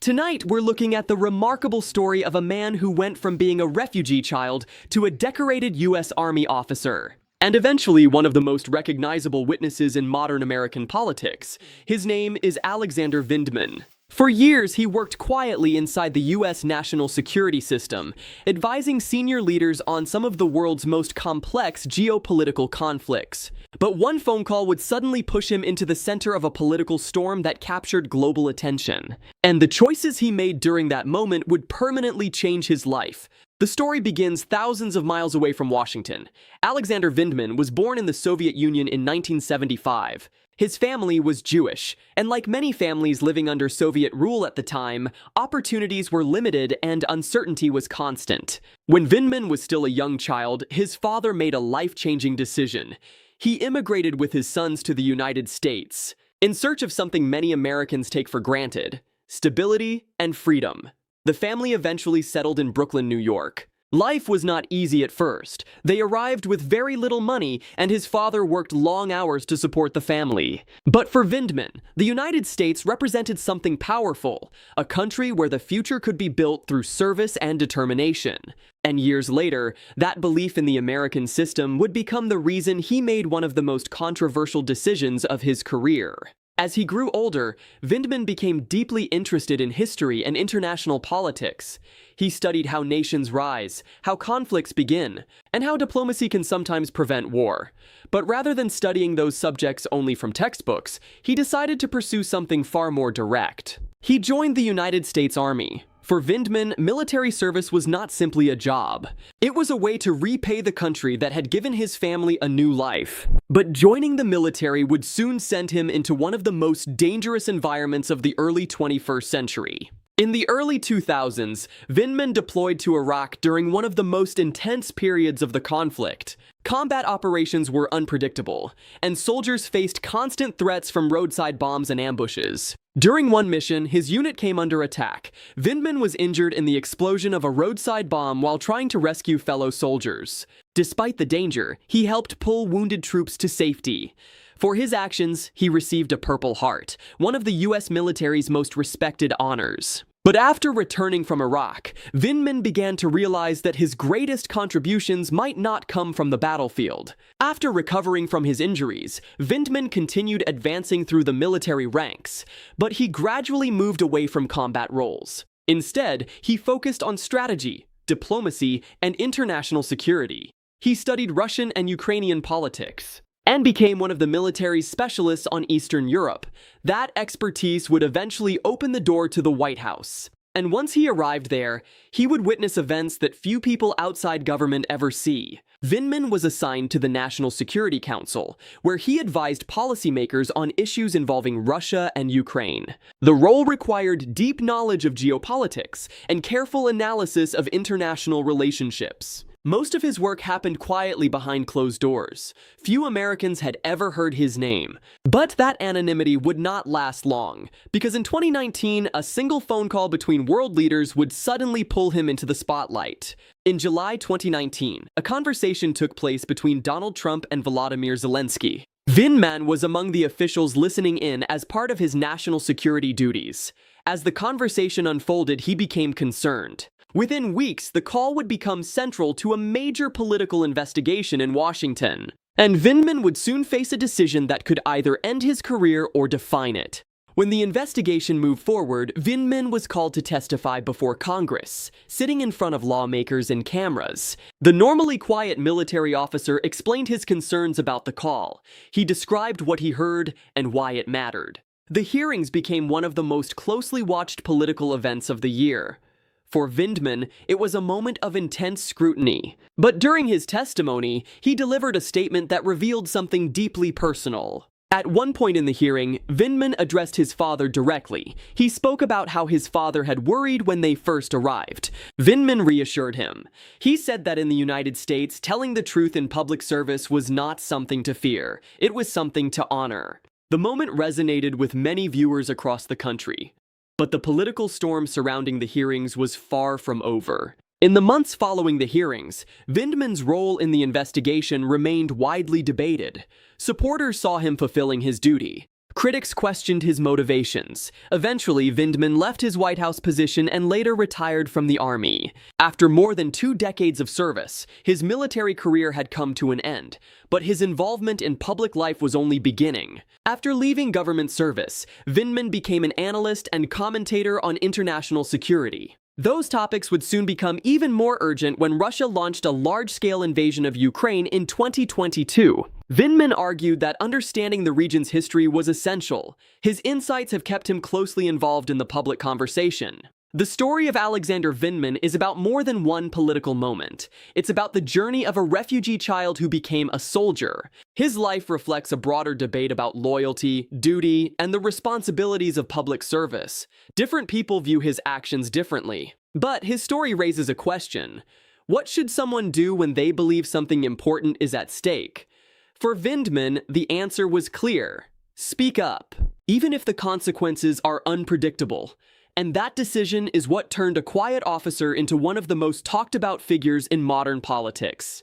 Tonight, we're looking at the remarkable story of a man who went from being a refugee child to a decorated U.S. Army officer, and eventually one of the most recognizable witnesses in modern American politics. His name is Alexander Vindman. For years, he worked quietly inside the U.S. national security system, advising senior leaders on some of the world's most complex geopolitical conflicts. But one phone call would suddenly push him into the center of a political storm that captured global attention. And the choices he made during that moment would permanently change his life. The story begins thousands of miles away from Washington. Alexander Vindman was born in the Soviet Union in 1975. His family was Jewish, and like many families living under Soviet rule at the time, opportunities were limited and uncertainty was constant. When Vindman was still a young child, his father made a life-changing decision. He immigrated with his sons to the United States, in search of something many Americans take for granted: stability and freedom. The family eventually settled in Brooklyn, New York. Life was not easy at first. They arrived with very little money, and his father worked long hours to support the family. But for Vindman, the United States represented something powerful, a country where the future could be built through service and determination. And years later, that belief in the American system would become the reason he made one of the most controversial decisions of his career. As he grew older, Vindman became deeply interested in history and international politics. He studied how nations rise, how conflicts begin, and how diplomacy can sometimes prevent war. But rather than studying those subjects only from textbooks, he decided to pursue something far more direct. He joined the United States Army. For Vindman, military service was not simply a job. It was a way to repay the country that had given his family a new life. But joining the military would soon send him into one of the most dangerous environments of the early 21st century. In the early 2000s, Vindman deployed to Iraq during one of the most intense periods of the conflict. Combat operations were unpredictable, and soldiers faced constant threats from roadside bombs and ambushes. During one mission, his unit came under attack. Vindman was injured in the explosion of a roadside bomb while trying to rescue fellow soldiers. Despite the danger, he helped pull wounded troops to safety. For his actions, he received a Purple Heart, one of the U.S. military's most respected honors. But after returning from Iraq, Vindman began to realize that his greatest contributions might not come from the battlefield. After recovering from his injuries, Vindman continued advancing through the military ranks, but he gradually moved away from combat roles. Instead, he focused on strategy, diplomacy, and international security. He studied Russian and Ukrainian politics, and became one of the military's specialists on Eastern Europe. That expertise would eventually open the door to the White House. And once he arrived there, he would witness events that few people outside government ever see. Vindman was assigned to the National Security Council, where he advised policymakers on issues involving Russia and Ukraine. The role required deep knowledge of geopolitics and careful analysis of international relationships. Most of his work happened quietly behind closed doors. Few Americans had ever heard his name. But that anonymity would not last long, because in 2019, a single phone call between world leaders would suddenly pull him into the spotlight. In July 2019, a conversation took place between Donald Trump and Volodymyr Zelenskyy. Vindman was among the officials listening in as part of his national security duties. As the conversation unfolded, he became concerned. Within weeks, the call would become central to a major political investigation in Washington. And Vindman would soon face a decision that could either end his career or define it. When the investigation moved forward, Vindman was called to testify before Congress, sitting in front of lawmakers and cameras. The normally quiet military officer explained his concerns about the call. He described what he heard and why it mattered. The hearings became one of the most closely watched political events of the year. For Vindman, it was a moment of intense scrutiny. But during his testimony, he delivered a statement that revealed something deeply personal. At one point in the hearing, Vindman addressed his father directly. He spoke about how his father had worried when they first arrived. Vindman reassured him. He said that in the United States, telling the truth in public service was not something to fear. It was something to honor. The moment resonated with many viewers across the country. But the political storm surrounding the hearings was far from over. In the months following the hearings, Vindman's role in the investigation remained widely debated. Supporters saw him fulfilling his duty. Critics questioned his motivations. Eventually, Vindman left his White House position and later retired from the army. After more than 2 decades of service, his military career had come to an end, but his involvement in public life was only beginning. After leaving government service, Vindman became an analyst and commentator on international security. Those topics would soon become even more urgent when Russia launched a large-scale invasion of Ukraine in 2022. Vindman argued that understanding the region's history was essential. His insights have kept him closely involved in the public conversation. The story of Alexander Vindman is about more than one political moment. It's about the journey of a refugee child who became a soldier. His life reflects a broader debate about loyalty, duty, and the responsibilities of public service. Different people view his actions differently. But his story raises a question. What should someone do when they believe something important is at stake? For Vindman, the answer was clear. Speak up, even if the consequences are unpredictable. And that decision is what turned a quiet officer into one of the most talked about figures in modern politics.